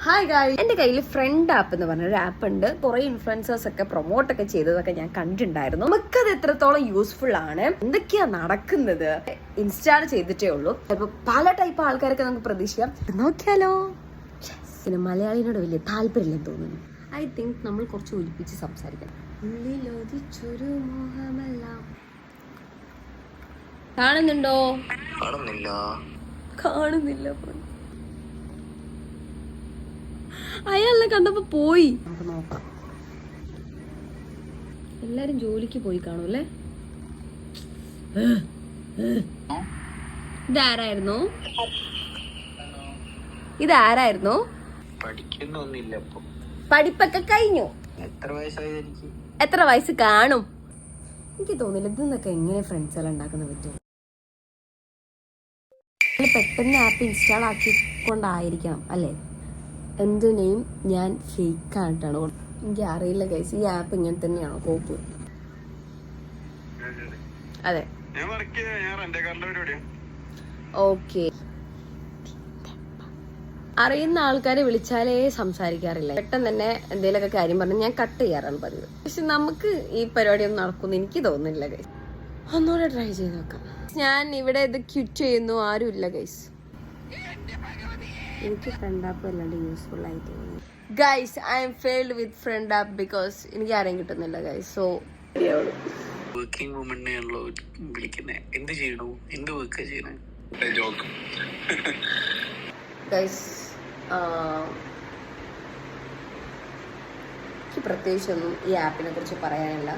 Hi guys, എൻ്റെ കയ്യിൽ friend app എന്ന് പറഞ്ഞൊരു ആപ്പ് ഉണ്ട്. കുറെ ഇൻഫ്ലുവൻസേഴ്സ് ഒക്കെ പ്രൊമോട്ട് ഒക്കെ ചെയ്തതൊക്കെ ഞാൻ കണ്ടിട്ടുണ്ടായിരുന്നു. നമുക്കത് എത്രത്തോളം യൂസ്ഫുൾ ആണ്, എന്തൊക്കെയാ നടക്കുന്നത്, ഇൻസ്റ്റാൾ ചെയ്തിട്ടേ ഉള്ളൂ. ഇപ്പൊ പല ടൈപ്പ് ആൾക്കാരൊക്കെ നമുക്ക് പ്രതീക്ഷിക്കാം. നോക്കിയാലോ. പിന്നെ മലയാളിനോട് വലിയ താല്പര്യമില്ലെന്ന് തോന്നുന്നു. ഐ തിങ്ക് നമ്മൾ കുറച്ച് ഒലിപ്പിച്ച് സംസാരിക്കണം. കാണുന്നുണ്ടോ? കാണുന്നില്ല. അയാളെ കണ്ടപ്പോ പോയി. നമുക്ക് നോക്കാം. എല്ലാരും ജോലിക്ക് പോയി കാണൂല്ലേ. ഇതാരായിരുന്നു? പഠിപ്പൊക്കെ കഴിഞ്ഞു. എത്ര വയസ്സ് കാണും? എനിക്ക് തോന്നില്ല ഇതൊക്കെ എങ്ങനെ ഫ്രണ്ട്സ് എല്ലാം ഉണ്ടാക്കുന്ന പറ്റും. പെട്ടെന്ന് ആപ്പ് ഇൻസ്റ്റാൾ ആക്കിക്കൊണ്ടായിരിക്കണം അല്ലേ? എൻ്റെ നെയിം ഞാൻ ഫേക്ക് ആയിട്ടാണ്. എനിക്ക് അറിയില്ല ഗൈസ്, ഈ ആപ്പ് ഇങ്ങനെ തന്നെയാണോ കോപ്പ്? അതെ, ഓക്കെ. അറിയുന്ന ആൾക്കാരെ വിളിച്ചാലേ സംസാരിക്കാറില്ല. പെട്ടെന്ന് തന്നെ എന്തെങ്കിലുമൊക്കെ കാര്യം പറഞ്ഞ് ഞാൻ കട്ട് ചെയ്യാറാണ് പതിവ്. പക്ഷെ നമുക്ക് ഈ പരിപാടി ഒന്നും നടക്കുമെന്ന് എനിക്ക് തോന്നുന്നില്ല ഗൈസ്. ഒന്നുകൂടെ ട്രൈ ചെയ്ത് നോക്കാം. ഞാൻ ഇവിടെ ഇത് ക്വിറ്റ് ചെയ്യുന്നു. ആരുമില്ല ഗൈസ്. എനിക്ക് ഫ്രണ്ട് ആപ്പ് അല്ലാണ്ട് യൂസ്ഫുൾ ആയി തോന്നുന്നു. Guys, I M failed with friend app because എനിക്ക് ആരെയും കിട്ടുന്നില്ല ഗൈസ്. സോ വർക്കിംഗ് വുമണിനെയാണല്ലോ വിളിക്കുന്നത്. എന്ത് ചെയ്യണോ, എന്ത് വർക്ക് ചെയ്യണേ ഗൈസ്. എനിക്ക് പ്രത്യേകിച്ചൊന്നും ഈ ആപ്പിനെ കുറിച്ച് പറയാനില്ല.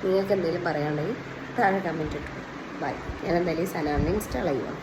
നിങ്ങൾക്ക് എന്തെങ്കിലും പറയാനുണ്ടെങ്കിൽ താഴെ കമൻറ്റ് ഇട്ടു. ബൈ. ഞാൻ എന്തായാലും ഈ സാധനം ഇൻസ്റ്റാൾ ചെയ്യുക.